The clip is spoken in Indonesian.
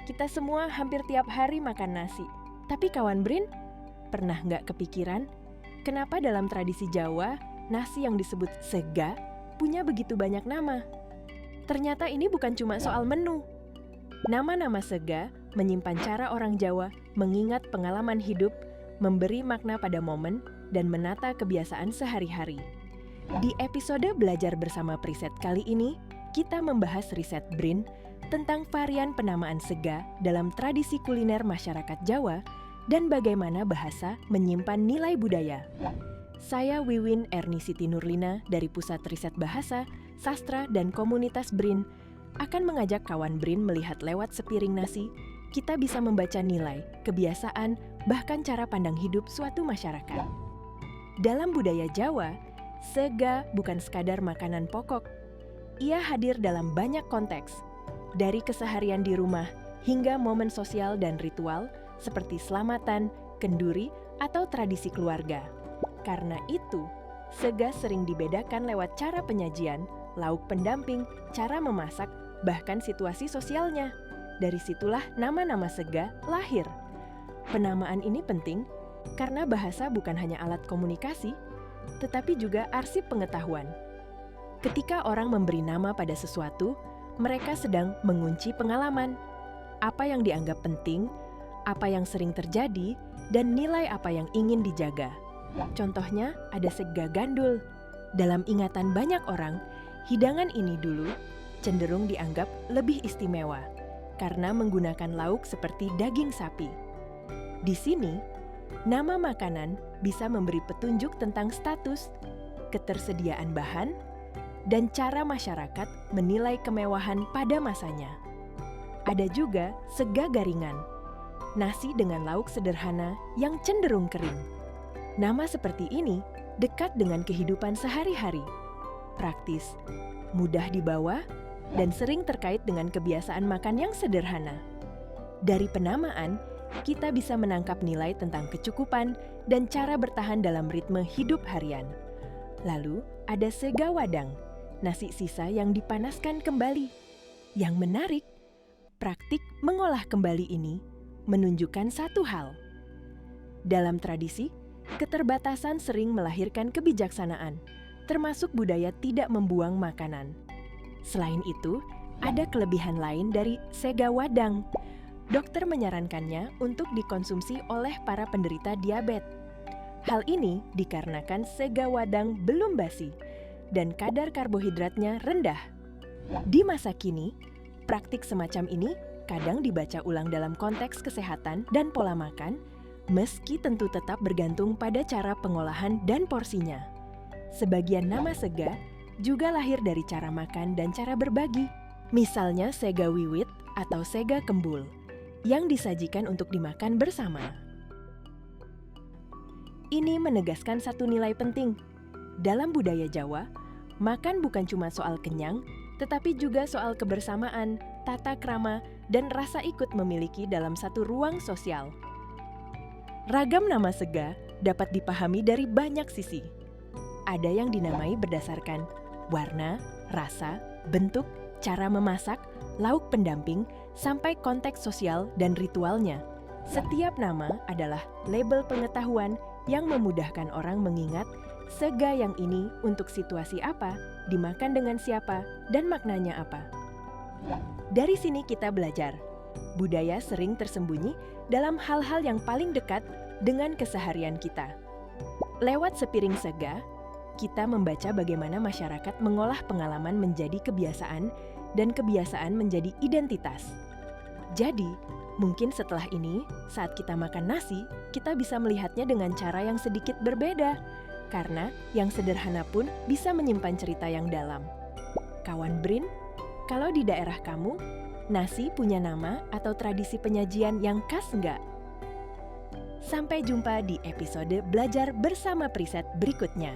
Kita semua hampir tiap hari makan nasi. Tapi kawan Brin, pernah nggak kepikiran kenapa dalam tradisi Jawa, nasi yang disebut sega punya begitu banyak nama? Ternyata ini bukan cuma soal menu. Nama-nama sega menyimpan cara orang Jawa mengingat pengalaman hidup, memberi makna pada momen, dan menata kebiasaan sehari-hari. Di episode Belajar Bersama Priset kali ini, kita membahas riset Brin tentang varian penamaan sega dalam tradisi kuliner masyarakat Jawa dan bagaimana bahasa menyimpan nilai budaya. Saya Wiwin Erni Siti Nurlina dari Pusat Riset Bahasa, Sastra, dan Komunitas Brin akan mengajak kawan Brin melihat lewat sepiring nasi, kita bisa membaca nilai, kebiasaan, bahkan cara pandang hidup suatu masyarakat. Dalam budaya Jawa, sega bukan sekadar makanan pokok. Ia hadir dalam banyak konteks, dari keseharian di rumah hingga momen sosial dan ritual seperti selamatan, kenduri, atau tradisi keluarga. Karena itu, sega sering dibedakan lewat cara penyajian, lauk pendamping, cara memasak, bahkan situasi sosialnya. Dari situlah nama-nama sega lahir. Penamaan ini penting karena bahasa bukan hanya alat komunikasi, tetapi juga arsip pengetahuan. Ketika orang memberi nama pada sesuatu, mereka sedang mengunci pengalaman, apa yang dianggap penting, apa yang sering terjadi, dan nilai apa yang ingin dijaga. Contohnya ada sega gandul. Dalam ingatan banyak orang, hidangan ini dulu cenderung dianggap lebih istimewa karena menggunakan lauk seperti daging sapi. Di sini, nama makanan bisa memberi petunjuk tentang status, ketersediaan bahan, dan cara masyarakat menilai kemewahan pada masanya. Ada juga sega garingan, nasi dengan lauk sederhana yang cenderung kering. Nama seperti ini dekat dengan kehidupan sehari-hari, praktis, mudah dibawa, dan sering terkait dengan kebiasaan makan yang sederhana. Dari penamaan, kita bisa menangkap nilai tentang kecukupan dan cara bertahan dalam ritme hidup harian. Lalu, ada sega wadang, nasi sisa yang dipanaskan kembali. Yang menarik, praktik mengolah kembali ini menunjukkan satu hal. Dalam tradisi, keterbatasan sering melahirkan kebijaksanaan, termasuk budaya tidak membuang makanan. Selain itu, ada kelebihan lain dari sega wadang. Dokter menyarankannya untuk dikonsumsi oleh para penderita diabetes. Hal ini dikarenakan sega wadang belum basi dan kadar karbohidratnya rendah. Di masa kini, praktik semacam ini kadang dibaca ulang dalam konteks kesehatan dan pola makan, meski tentu tetap bergantung pada cara pengolahan dan porsinya. Sebagian nama sega juga lahir dari cara makan dan cara berbagi. Misalnya sega wiwit atau sega kembul, yang disajikan untuk dimakan bersama. Ini menegaskan satu nilai penting. Dalam budaya Jawa, makan bukan cuma soal kenyang, tetapi juga soal kebersamaan, tata krama, dan rasa ikut memiliki dalam satu ruang sosial. Ragam nama sega dapat dipahami dari banyak sisi. Ada yang dinamai berdasarkan warna, rasa, bentuk, cara memasak, lauk pendamping, sampai konteks sosial dan ritualnya. Setiap nama adalah label pengetahuan yang memudahkan orang mengingat sega yang ini untuk situasi apa, dimakan dengan siapa, dan maknanya apa. Dari sini kita belajar, budaya sering tersembunyi dalam hal-hal yang paling dekat dengan keseharian kita. Lewat sepiring sega, kita membaca bagaimana masyarakat mengolah pengalaman menjadi kebiasaan dan kebiasaan menjadi identitas. Jadi, mungkin setelah ini, saat kita makan nasi, kita bisa melihatnya dengan cara yang sedikit berbeda, karena yang sederhana pun bisa menyimpan cerita yang dalam. Kawan Brin, kalau di daerah kamu, nasi punya nama atau tradisi penyajian yang khas nggak? Sampai jumpa di episode Belajar Bersama Priset berikutnya.